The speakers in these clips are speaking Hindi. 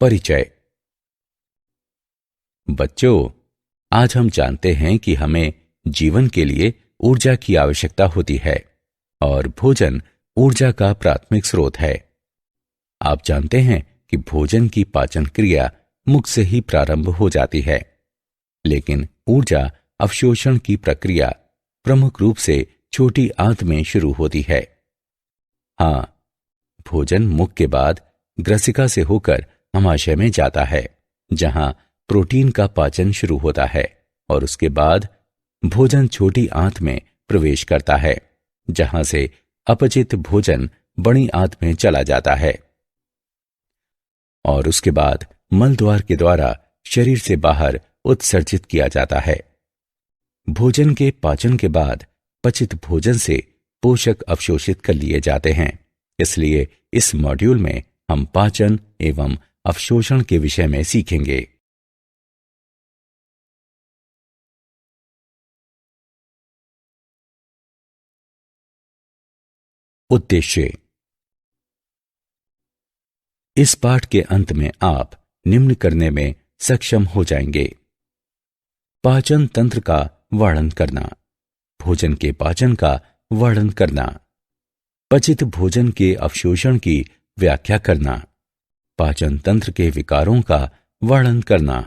परिचय। बच्चों, आज हम जानते हैं कि हमें जीवन के लिए ऊर्जा की आवश्यकता होती है और भोजन ऊर्जा का प्राथमिक स्रोत है। आप जानते हैं कि भोजन की पाचन क्रिया मुख से ही प्रारंभ हो जाती है, लेकिन ऊर्जा अवशोषण की प्रक्रिया प्रमुख रूप से छोटी आंत में शुरू होती है। हाँ, भोजन मुख के बाद ग्रसिका से होकर अमाशय में जाता है, जहां प्रोटीन का पाचन शुरू होता है और उसके बाद भोजन छोटी आंत में प्रवेश करता है, जहां से अपचित भोजन बड़ी आंत में चला जाता है और उसके बाद मल द्वार के द्वारा शरीर से बाहर उत्सर्जित किया जाता है। भोजन के पाचन के बाद पचित भोजन से पोषक अवशोषित कर लिए जाते हैं। इसलिए इस मॉड्यूल में हम पाचन एवं अवशोषण के विषय में सीखेंगे। उद्देश्य। इस पाठ के अंत में आप निम्न करने में सक्षम हो जाएंगे: पाचन तंत्र का वर्णन करना, भोजन के पाचन का वर्णन करना, पचित भोजन के अवशोषण की व्याख्या करना, पाचन तंत्र के विकारों का वर्णन करना।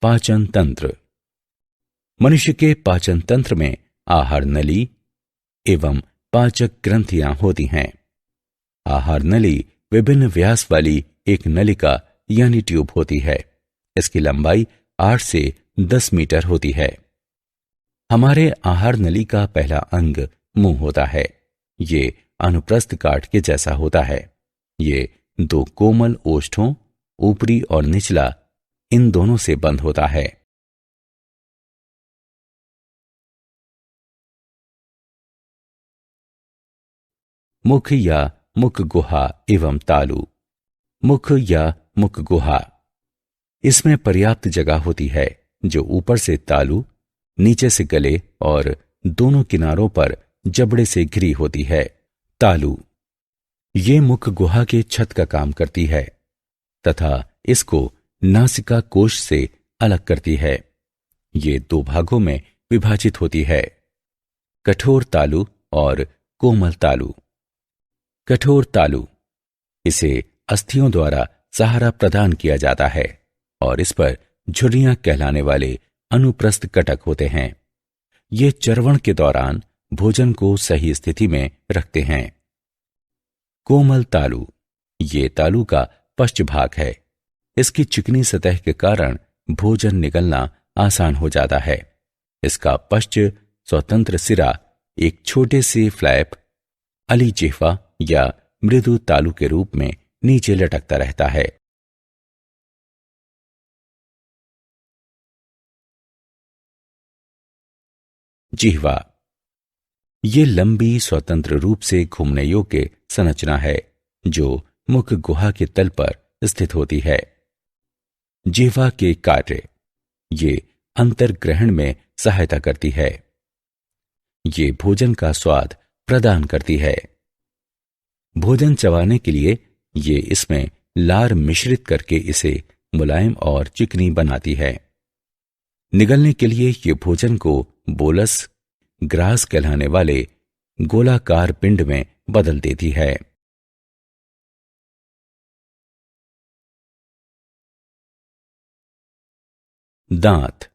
पाचन तंत्र। मनुष्य के पाचन तंत्र में आहार नली एवं पाचक ग्रंथियां होती हैं। आहार नली विभिन्न व्यास वाली एक नलिका यानी ट्यूब होती है। इसकी लंबाई 8 से 10 मीटर होती है। हमारे आहार नली का पहला अंग मुंह होता है। ये अनुप्रस्थ काट के जैसा होता है। ये 2 कोमल ओष्ठों, ऊपरी और निचला, इन दोनों से बंद होता है। मुख या मुख गुहा एवं तालु। मुख या मुख गुहा, इसमें पर्याप्त जगह होती है, जो ऊपर से तालु, नीचे से गले और दोनों किनारों पर जबड़े से घिरी होती है। तालु ये मुख गुहा के छत का काम करती है तथा इसको नासिका कोश से अलग करती है। ये 2 भागों में विभाजित होती है: कठोर तालु और कोमल तालु। कठोर तालु, इसे अस्थियों द्वारा सहारा प्रदान किया जाता है और इस पर झुर्रियां कहलाने वाले अनुप्रस्थ कटक होते हैं। ये चर्वण के दौरान भोजन को सही स्थिति में रखते हैं। कोमल तालु, ये तालु का पश्च भाग है। इसकी चिकनी सतह के कारण भोजन निगलना आसान हो जाता है। इसका पश्च स्वतंत्र सिरा एक छोटे से फ्लैप, अली जिह्वा या मृदु तालु के रूप में नीचे लटकता रहता है। जिह्वा, ये लंबी स्वतंत्र रूप से घूमने योग्य संरचना है जो मुख गुहा के तल पर स्थित होती है। जिह्वा के कार्य, ये अंतर्ग्रहण में सहायता करती है। ये भोजन का स्वाद प्रदान करती है। भोजन चबाने के लिए ये इसमें लार मिश्रित करके इसे मुलायम और चिकनी बनाती है। निगलने के लिए ये भोजन को बोलस, ग्रास कहलाने वाले गोलाकार पिंड में बदल देती है। दांत।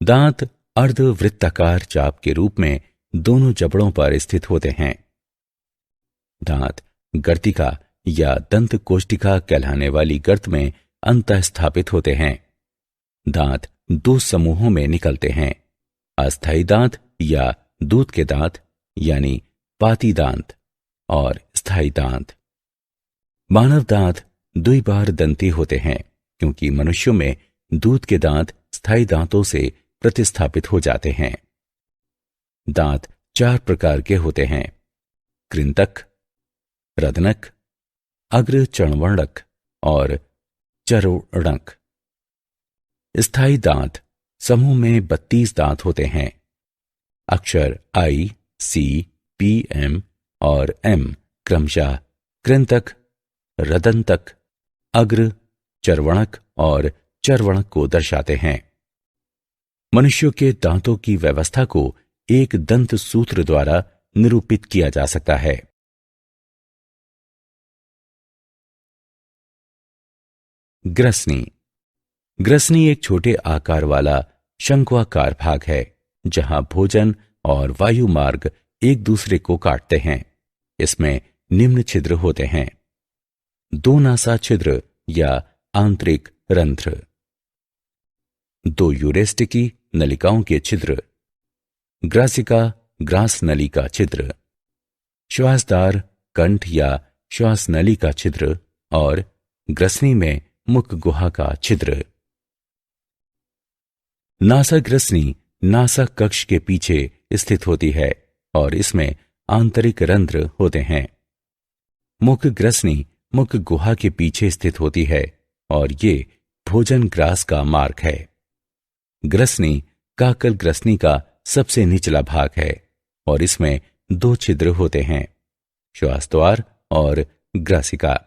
दांत अर्धवृत्ताकार चाप के रूप में दोनों जबड़ों पर स्थित होते हैं। दांत गर्तिका या दंत कोष्टिका कहलाने वाली गर्त में अंतः स्थापित होते हैं। दांत 2 समूहों में निकलते हैं: अस्थायी दांत या दूध के दांत यानी पाती दांत और स्थायी दांत। मानव दांत द्विबार दंती होते हैं क्योंकि मनुष्यों में दूध के दांत स्थायी दांतों से प्रतिस्थापित हो जाते हैं। दांत 4 प्रकार के होते हैं: कृंतक, रदनक, अग्र चर्णवर्णक और चर्वणक। स्थायी दांत समूह में 32 दांत होते हैं। अक्षर आई, सी, पी, एम और एम क्रमशः कृंतक, रदंतक, अग्र, चर्वणक और चर्वणक को दर्शाते हैं। मनुष्यों के दांतों की व्यवस्था को एक दंत सूत्र द्वारा निरूपित किया जा सकता है। ग्रसनी। ग्रसनी एक छोटे आकार वाला शंक्वाकार भाग है जहां भोजन और वायु मार्ग एक दूसरे को काटते हैं। इसमें निम्न छिद्र होते हैं: दो नासा छिद्र या आंतरिक रंध्र, दो यूरेस्टिकी नलिकाओं के छिद्र, ग्रासिका ग्रास नली का छिद्र, श्वासदार कंठ या श्वास नली का छिद्र और ग्रसनी में मुख गुहा का छिद्र। नासा ग्रसनी नासा कक्ष के पीछे स्थित होती है और इसमें आंतरिक रंध्र होते हैं। मुख ग्रसनी मुख गुहा के पीछे स्थित होती है और ये भोजन ग्रास का मार्ग है। ग्रसनी काकल ग्रसनी का सबसे निचला भाग है और इसमें दो छिद्र होते हैं: श्वासद्वार और ग्रासिका।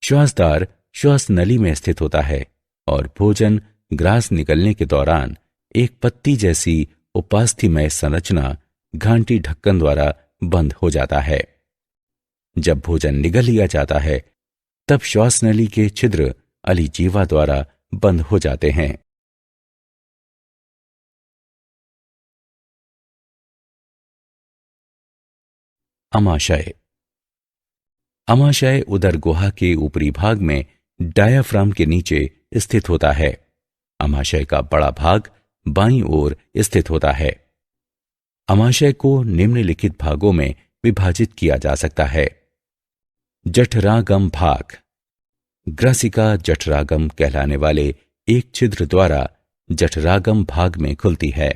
श्वासद्वार श्वास नली में स्थित होता है और भोजन ग्रास निकलने के दौरान एक पत्ती जैसी उपास्थीमय संरचना घांटी ढक्कन द्वारा बंद हो जाता है। जब भोजन निगल लिया जाता है तब श्वास नली के छिद्र अलिजीवा द्वारा बंद हो जाते हैं। अमाशय। अमाशय उदर गुहा के ऊपरी भाग में डायाफ्राम के नीचे स्थित होता है। अमाशय का बड़ा भाग बाईं ओर स्थित होता है। अमाशय को निम्नलिखित भागों में विभाजित किया जा सकता है: जठरागम भाग। ग्रासिका जठरागम कहलाने वाले एक छिद्र द्वारा जठरागम भाग में खुलती है।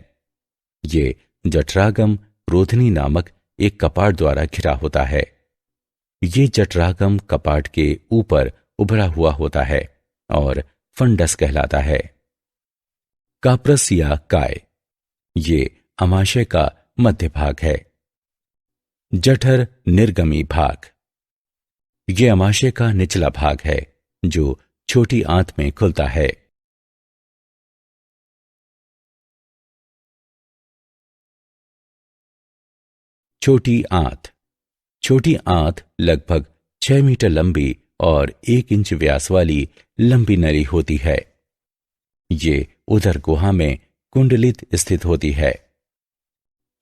ये जठरागम रोधनी नामक एक कपाट द्वारा घिरा होता है। ये जठरागम कपाट के ऊपर उभरा हुआ होता है और फंडस कहलाता है। काप्रस या काय, ये अमाशय का मध्य भाग है। जठर निर्गमी भाग, ये अमाशय का निचला भाग है जो छोटी आंत में खुलता है। छोटी आंत। छोटी आंत लगभग 6 मीटर लंबी और 1 इंच व्यास वाली लंबी नली होती है। ये उदर गुहा में कुंडलित स्थित होती है।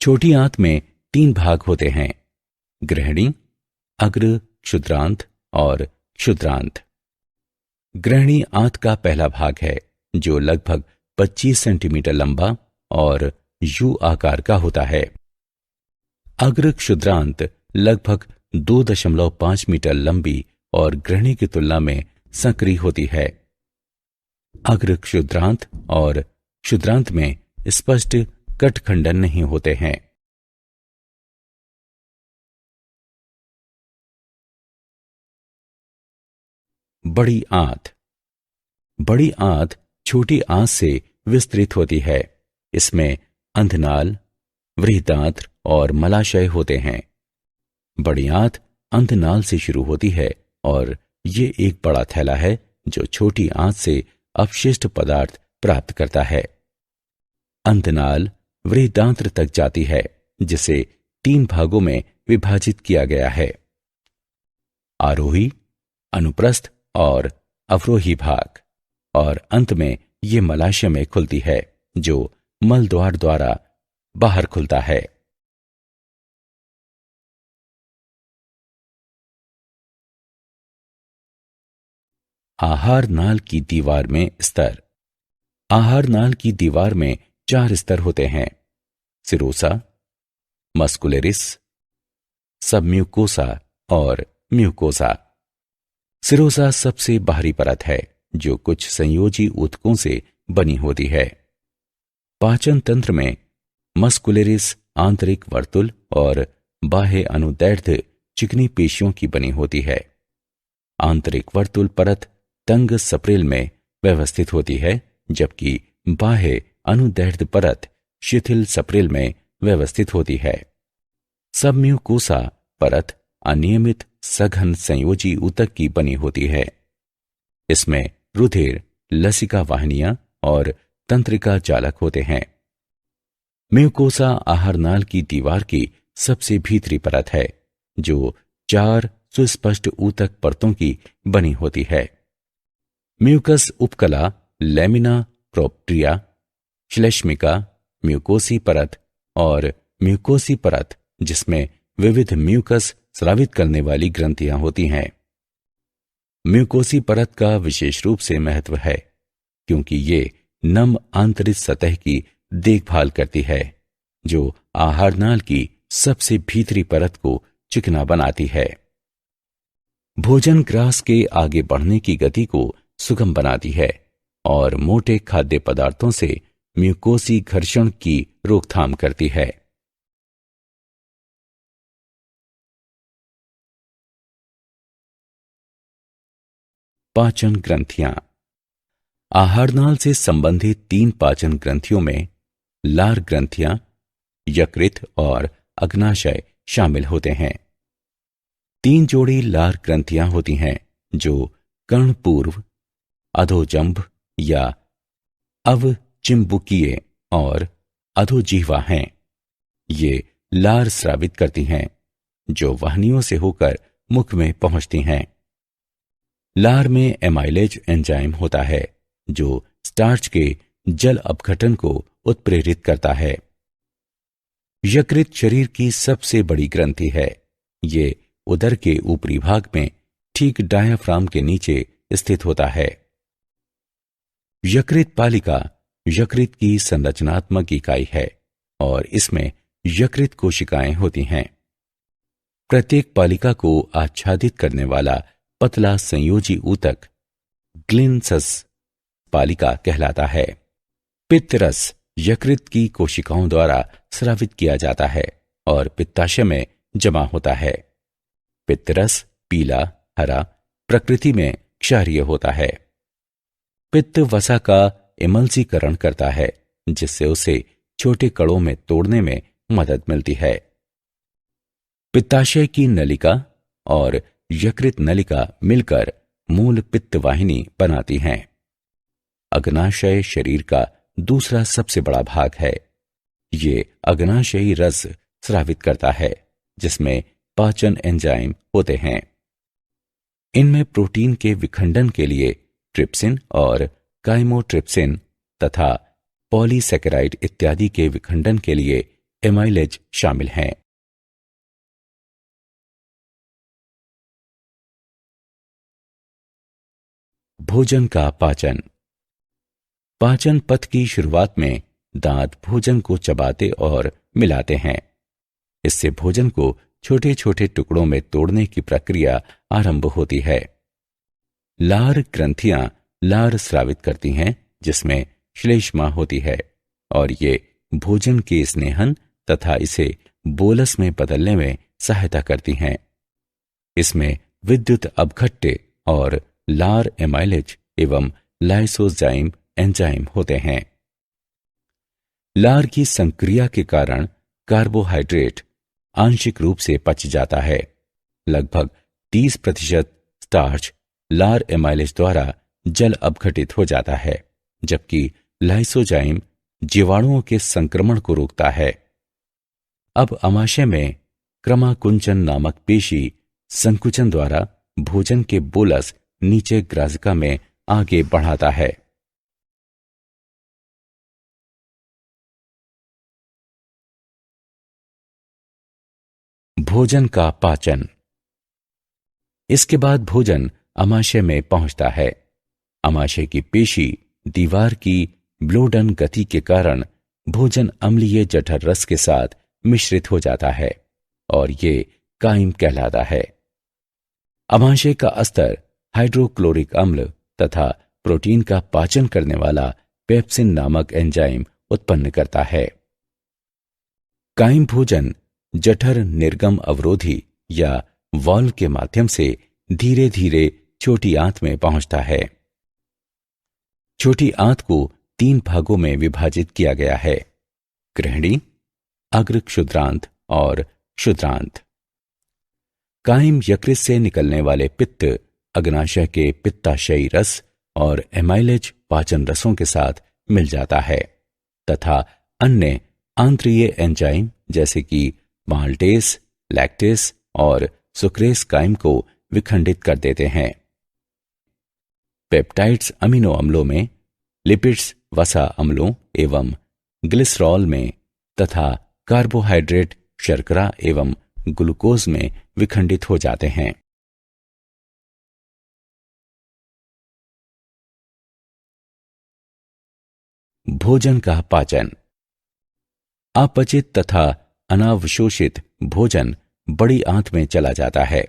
छोटी आंत में 3 भाग होते हैं: ग्रहणी, अग्र क्षुद्रांत और क्षुद्रांत। ग्रहणी आंत का पहला भाग है जो लगभग 25 सेंटीमीटर लंबा और यू आकार का होता है। अग्र क्षुद्रांत लगभग 2.5 मीटर लंबी और ग्रहणी की तुलना में संकरी होती है। अग्र क्षुद्रांत और क्षुद्रांत में स्पष्ट कटखंडन नहीं होते हैं। बड़ी आंत। बड़ी आंत छोटी आंत से विस्तृत होती है। इसमें अंधनाल, वृहदांत्र और मलाशय होते हैं। बड़ी आंत अंधनाल से शुरू होती है और ये एक बड़ा थैला है जो छोटी आंत से अपशिष्ट पदार्थ प्राप्त करता है। अंधनाल वृहदांत्र तक जाती है जिसे 3 भागों में विभाजित किया गया है: आरोही, अनुप्रस्थ और अवरोही भाग। और अंत में ये मलाशय में खुलती है जो मल द्वार द्वारा बाहर खुलता है। आहार नाल की दीवार में स्तर। आहार नाल की दीवार में 4 स्तर होते हैं: सिरोसा, मस्कुलरिस, सबम्यूकोसा और म्यूकोसा। सिरोसा सबसे बाहरी परत है जो कुछ संयोजी ऊतकों से बनी होती है। पाचन तंत्र में मस्कुलरिस आंतरिक वर्तुल और बाह्य अनुदैर्ध्य चिकनी पेशियों की बनी होती है। आंतरिक वर्तुल परत तंग सप्रेल में व्यवस्थित होती है जबकि बाह्य अनुदैर्ध्य परत शिथिल सप्रेल में व्यवस्थित होती है। सबम्यूकोसा परत अनियमित सघन संयोजी ऊतक की बनी होती है। इसमें रुधिर, लसिका वाहिनियां और तंत्रिका जालक होते हैं। म्यूकोसा आहार नाल की दीवार की सबसे भीतरी परत है, जो 4 सुस्पष्ट ऊतक परतों की बनी होती है। म्यूकस उपकला लेमिना प्रोप्रिया, श्लेष्मिका, म्यूकोसी परत और म्यूकोसी परत जिसमें विविध म्यूकस स्रावित करने वाली ग्रंथियां होती हैं। म्यूकोसी परत का विशेष रूप से महत्व है क्योंकि ये नम आंतरिक सतह की देखभाल करती है, जो आहार नाल की सबसे भीतरी परत को चिकना बनाती है। भोजन ग्रास के आगे बढ़ने की गति को सुगम बनाती है और मोटे खाद्य पदार्थों से म्यूकोसी घर्षण की रोकथाम करती है। पाचन ग्रंथियां। आहारनाल से संबंधित 3 पाचन ग्रंथियों में लार ग्रंथियां, यकृत और अग्नाशय शामिल होते हैं। 3 जोड़ी लार ग्रंथियां होती हैं जो कर्णपूर्व, अधोजंभ या अवचिम्बुकीय और अधोजिह्वा हैं। ये लार स्रावित करती हैं, जो वाहिनियों से होकर मुख में पहुंचती हैं। लार में एमाइलेज एंजाइम होता है, जो स्टार्च के जल अपघटन को उत्प्रेरित करता है। यकृत शरीर की सबसे बड़ी ग्रंथि है। ये उदर के ऊपरी भाग में ठीक डायाफ्राम के नीचे स्थित होता है। यकृत पालिका यकृत की संरचनात्मक इकाई है और इसमें यकृत कोशिकाएं होती हैं। प्रत्येक पालिका को आच्छादित करने वाला पतला संयोजी ऊतक ग्लिनसस पालिका कहलाता है। पित्तरस यकृत की कोशिकाओं द्वारा स्रावित किया जाता है और पित्ताशय में जमा होता है। पित्तरस पीला, हरा, प्रकृति में क्षारीय होता है। पित्त वसा का इमल्सीकरण करता है, जिससे उसे छोटे कणों में तोड़ने में मदद मिलती है। पित्ताशय की नलिका और यकृत नलिका मिलकर मूल पित्त वाहिनी बनाती हैं। अग्नाशय शरीर का दूसरा सबसे बड़ा भाग है। ये अग्नाशयी रस स्रावित करता है, जिसमें पाचन एंजाइम होते हैं। इनमें प्रोटीन के विखंडन के लिए ट्रिप्सिन और काइमोट्रिप्सिन तथा पॉलीसैकेराइड इत्यादि के विखंडन के लिए एमाइलेज शामिल हैं। भोजन का पाचन। पाचन पथ की शुरुआत में दांत भोजन को चबाते और मिलाते हैं। इससे भोजन को छोटे छोटे टुकड़ों में तोड़ने की प्रक्रिया आरंभ होती है। लार ग्रंथियां लार स्रावित करती हैं, जिसमें श्लेष्मा होती है और ये भोजन के स्नेहन तथा इसे बोलस में बदलने में सहायता करती हैं। इसमें विद्युत अपघट्य और लार एमाइलेज एवं लाइसोजाइम एंजाइम होते हैं। लार की संक्रिया के कारण कार्बोहाइड्रेट आंशिक रूप से पच जाता है। लगभग 30% स्टार्च लार एमाइलेज द्वारा जल अपघटित हो जाता है, जबकि लाइसोजाइम जीवाणुओं के संक्रमण को रोकता है। अब आमाशय में क्रमाकुंचन नामक पेशी संकुचन द्वारा भोजन के बोलस नीचे ग्राजिका में आगे बढ़ाता है। भोजन का पाचन। इसके बाद भोजन आमाशय में पहुंचता है। आमाशय की पेशी दीवार की ब्लोडन गति के कारण भोजन अम्लीय जठर रस के साथ मिश्रित हो जाता है और ये काइम कहलाता है। आमाशय का अस्तर हाइड्रोक्लोरिक अम्ल तथा प्रोटीन का पाचन करने वाला पेप्सिन नामक एंजाइम उत्पन्न करता है। काइम भोजन जठर निर्गम अवरोधी या वाल्व के माध्यम से धीरे धीरे छोटी आंत में पहुंचता है। छोटी आंत को 3 भागों में विभाजित किया गया है: गृहिणी, अग्र क्षुद्रांत और क्षुद्रांत। कायम यकृत से निकलने वाले पित्त अग्नाशय के पित्ताशयी रस और एमाइलेज पाचन रसों के साथ मिल जाता है तथा अन्य आंत्रीय एंजाइम जैसे कि माल्टेस, लैक्टेस और सुक्रेस कायम को विखंडित कर देते हैं। पेप्टाइड्स अमीनो अम्लों में, लिपिड्स वसा अम्लों एवं ग्लिसरॉल में तथा कार्बोहाइड्रेट शर्करा एवं ग्लूकोज में विखंडित हो जाते हैं। भोजन का पाचन। अपचित तथा अनावशोषित भोजन बड़ी आंत में चला जाता है।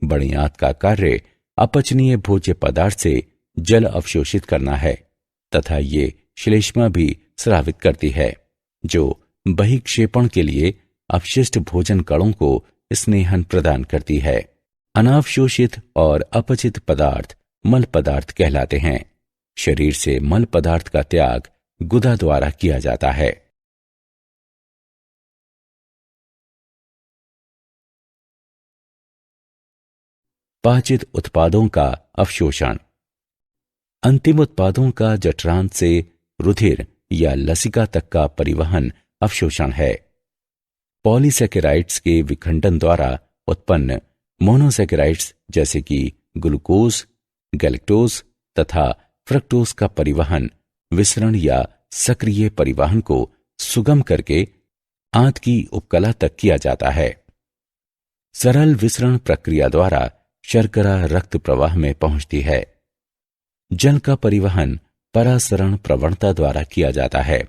बड़ी आंत का कार्य अपचनीय भोज्य पदार्थ से जल अवशोषित करना है तथा ये श्लेष्मा भी स्रावित करती है, जो बहिक्षेपण के लिए अपशिष्ट भोजन कणों को स्नेहन प्रदान करती है। अनावशोषित और अपचित पदार्थ मल पदार्थ कहलाते हैं। शरीर से मल पदार्थ का त्याग गुदा द्वारा किया जाता है। पाचित उत्पादों का अवशोषण। अंतिम उत्पादों का जठरांत से रुधिर या लसिका तक का परिवहन अवशोषण है। पॉलीसेकेराइड्स के विखंडन द्वारा उत्पन्न मोनोसेकेराइड्स जैसे कि ग्लूकोज, गैलेक्टोज तथा फ्रक्टोज का परिवहन विसरण या सक्रिय परिवहन को सुगम करके आंत की उपकला तक किया जाता है। सरल विसरण प्रक्रिया द्वारा शर्करा रक्त प्रवाह में पहुंचती है। जल का परिवहन परासरण प्रवणता द्वारा किया जाता है।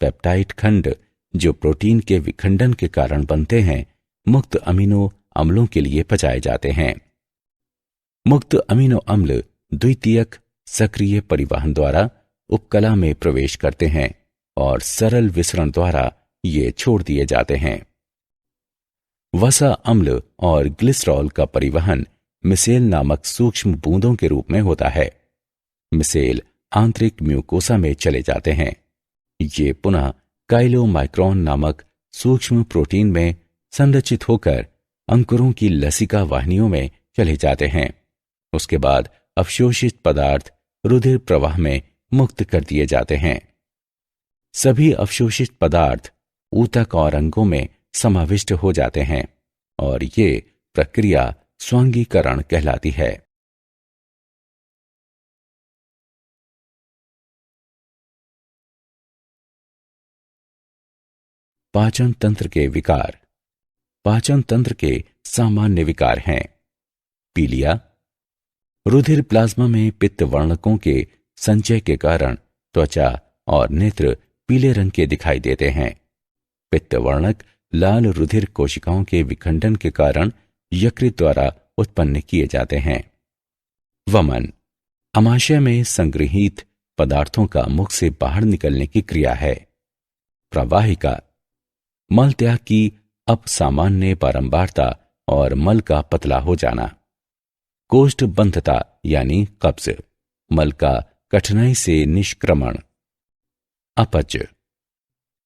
पेप्टाइड खंड जो प्रोटीन के विखंडन के कारण बनते हैं, मुक्त अमीनो अम्लों के लिए पचाए जाते हैं। मुक्त अमीनो अम्ल द्वितीयक सक्रिय परिवहन द्वारा उपकला में प्रवेश करते हैं और सरल विसरण द्वारा ये छोड़ दिए जाते हैं। वसा अम्ल और ग्लिसरॉल का परिवहन मिसेल नामक सूक्ष्म बूंदों के रूप में होता है। मिसेल आंतरिक म्यूकोसा में चले जाते हैं। ये पुनः काइलोमाइक्रोन नामक सूक्ष्म प्रोटीन में संरचित होकर अंकुरों की लसिका वाहिनियों में चले जाते हैं। उसके बाद अवशोषित पदार्थ रुधिर प्रवाह में मुक्त कर दिए जाते हैं। सभी अवशोषित पदार्थ ऊतक और अंगों में समाविष्ट हो जाते हैं और ये प्रक्रिया स्वांगीकरण कहलाती है। पाचन तंत्र के विकार। पाचन तंत्र के सामान्य विकार हैं: पीलिया, रुधिर प्लाज्मा में पित्त वर्णकों के संचय के कारण त्वचा और नेत्र पीले रंग के दिखाई देते हैं। पित्त वर्णक लाल रुधिर कोशिकाओं के विखंडन के कारण यकृत द्वारा उत्पन्न किए जाते हैं। वमन आमाशय में संग्रहित पदार्थों का मुख से बाहर निकलने की क्रिया है। प्रवाहिका मल त्याग की अपसामान्य बारंबारता और मल का पतला हो जाना। कोष्ठबंधता यानी कब्ज, मल का कठिनाई से निष्क्रमण। अपच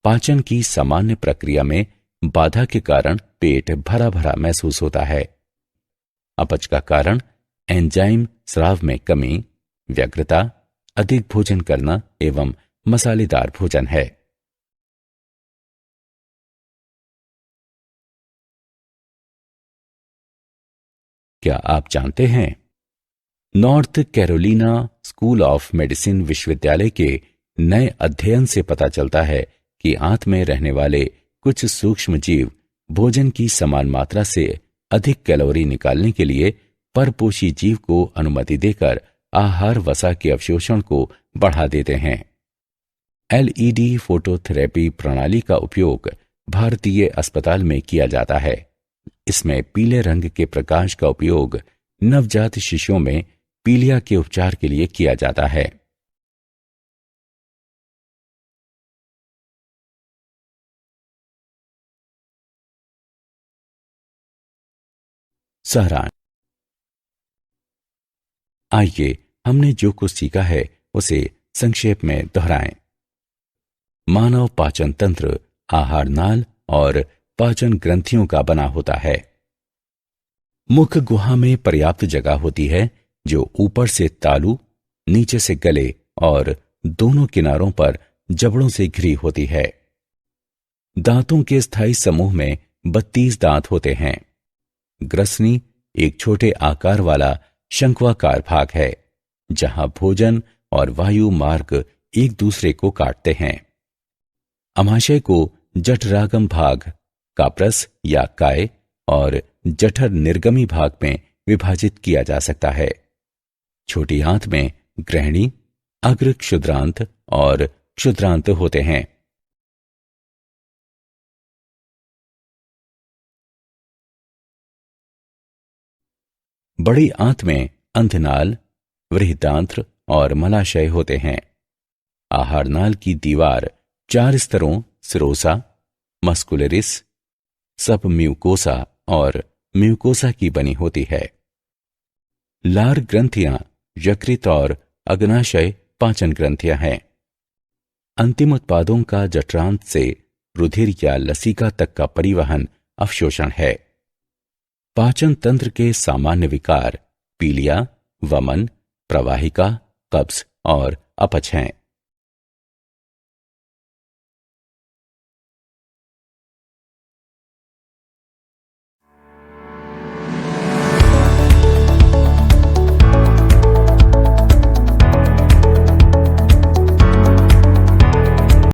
पाचन की सामान्य प्रक्रिया में बाधा के कारण पेट भरा भरा महसूस होता है। अपच का कारण एंजाइम स्राव में कमी, व्यग्रता, अधिक भोजन करना एवं मसालेदार भोजन है। क्या आप जानते हैं, north Carolina school of medicine विश्वविद्यालय के नए अध्ययन से पता चलता है कि आंत में रहने वाले कुछ सूक्ष्म जीव भोजन की समान मात्रा से अधिक कैलोरी निकालने के लिए परपोषी जीव को अनुमति देकर आहार वसा के अवशोषण को बढ़ा देते हैं। एलईडी फोटोथेरेपी प्रणाली का उपयोग भारतीय अस्पताल में किया जाता है। इसमें पीले रंग के प्रकाश का उपयोग नवजात शिशुओं में पीलिया के उपचार के लिए किया जाता है। सारांश। आइए हमने जो कुछ सीखा है उसे संक्षेप में दोहराएं। मानव पाचन तंत्र आहार नाल और पाचन ग्रंथियों का बना होता है। मुख गुहा में पर्याप्त जगह होती है जो ऊपर से तालू, नीचे से गले और दोनों किनारों पर जबड़ों से घिरी होती है। दांतों के स्थायी समूह में 32 दांत होते हैं। ग्रसनी एक छोटे आकार वाला शंक्वाकार भाग है जहां भोजन और वायु मार्ग एक दूसरे को काटते हैं। अमाशय को जठरागम भाग, काप्रस या काय और जठर निर्गमी भाग में विभाजित किया जा सकता है। छोटी आंत में ग्रहणी, अग्र क्षुद्रांत और क्षुद्रांत होते हैं। बड़ी आंत में अंधनाल, वृहदांत्र और मलाशय होते हैं। आहार नाल की दीवार 4 स्तरों सिरोसा, मस्कुलरिस, सब म्यूकोसा और म्यूकोसा की बनी होती है। लार ग्रंथियां यकृत और अग्नाशय पाचन ग्रंथियां हैं। अंतिम उत्पादों का जठरांत से रुधिर या लसिका तक का परिवहन अवशोषण है। पाचन तंत्र के सामान्य विकार पीलिया, वमन, प्रवाहिका, कब्ज और अपच हैं।